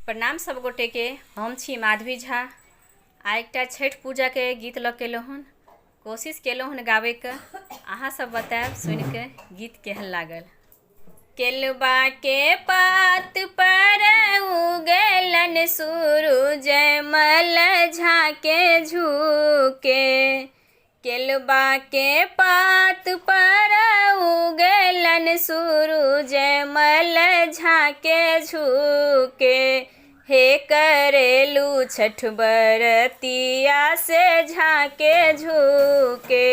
प्रणाम सब गोटे के। हम छी माधवी झा। आ एकटा छठ पूजा के गीत लऽ के हन कोशिश केलहुँ हन गावे के। अहाँ सब बताएब सुन के गीत केहन लागल। केलबा के पात पर उगलन सूरज मल झाके झुके। केलबा के पात पर उगलन सूरज मल झाके झुके। हे करेलू छठ बरतिया से झाके झुके।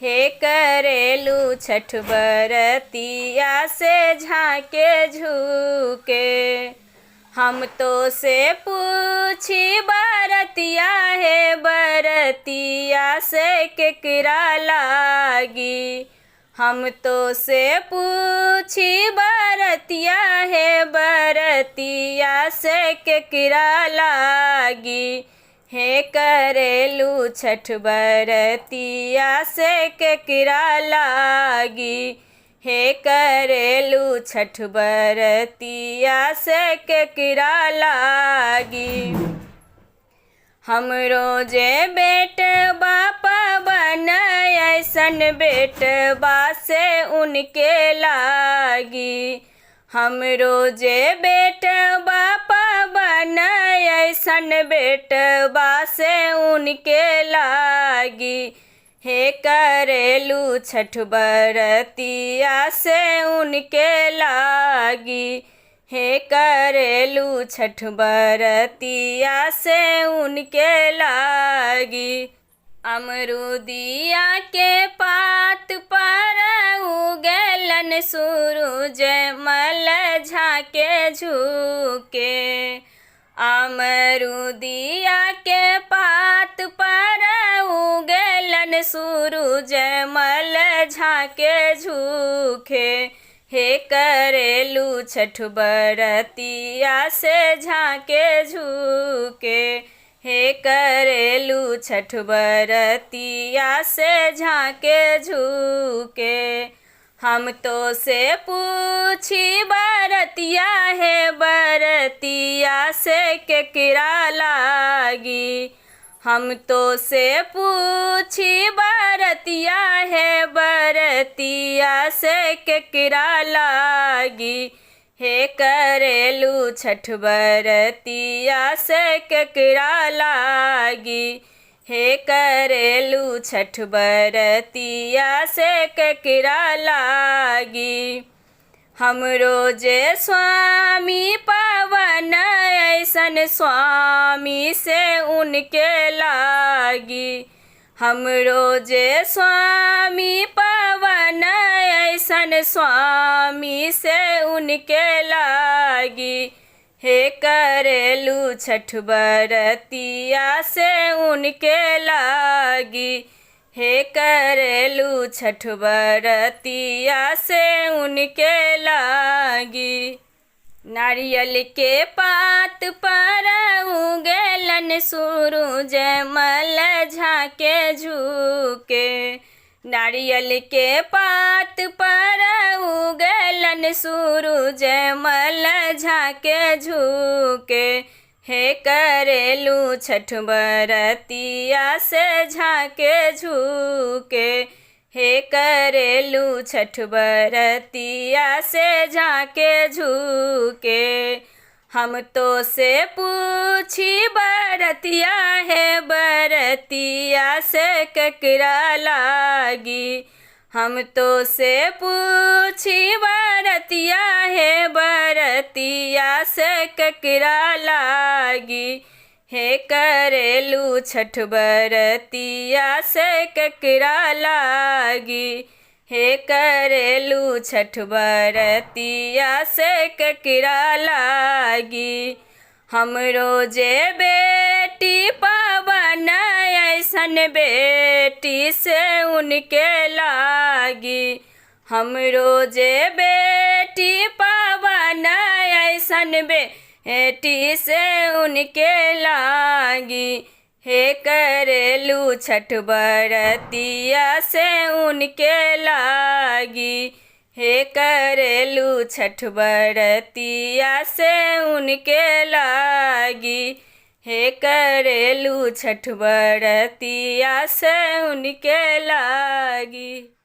हे करेलू छठ बरतिया से झाके झुके। हम तो से पूछी बरतिया है बरतिया से केकरा लागी। हम तो से पूछी बरतिया है बरतिया से केकरा लागी। हे करेलू छठ बरतिया से केकरा लागी। हे करेलू छठ बरतिया से केकरा लागी। हमरो जे बेटबा पवन ऐसन बेटबा से उनके लागी। हमरो जे बेटबा पवन ऐसन बेटबा से उनके लागी। हे करेलू छठ बरतिया से उनके लागी। हे करेलू छठ बरतिया से उनके लागी। अमरुदिया के पात पर उगलन सूरज मल झाके झुके। अमरुदिया के पात पर उगलन सूरज मल झाके झुके। हे करेलू छठ बरतिया से झाके झुके। हे करेलू छठ बरतिया से झाके झुके। हम तो से पूछी बरतिया है बरतिया से केकरा लागी। हम तो से पूछी बरतिया है बरतिया से केकरा लागी। हे करेलू छठ बरतिया से केकरा लागी। हे करेलू छठ बरतिया से केकरा लागी। हमरो जे स्वामी पवन ऐसन स्वामी से उनके लागी। हमरो जे स्वामी पवन ऐसन स्वामी से उनके लागी। हे करेलू छठ बरतिया से उनके लागी। हे करेलू छठ बरतिया से उनके लागी। नारियल के पात पर उगलन सूरज मल झाके झुके। नारियल के पात पर उगलन सूरज मल झाके झुके। हे करेलू छठ बरतिया से झाके झुके। हे करेलू छठ बरतिया से झाके झुके। हम तो से पूछी बरतिया है बरतिया से केकरा लागी। हम तो से पूछी बरतिया है बरतिया से केकरा लागी। हे करेलू छठ बरतिया से केकरा लागी। हे करेलू छठ बरतिया से केकरा लागी। हमरो जे बेटी पवन ऐसन बेटी से उनके लागी। हमरो जे बेटी पवन ऐसन बेटी से उनके लागी। हे करेलू छठ बरतिया से उनके लागी। हे करेलू छठ बरतिया से उनके लागी, हे करेलू छठ बरतिया से उनके लागी।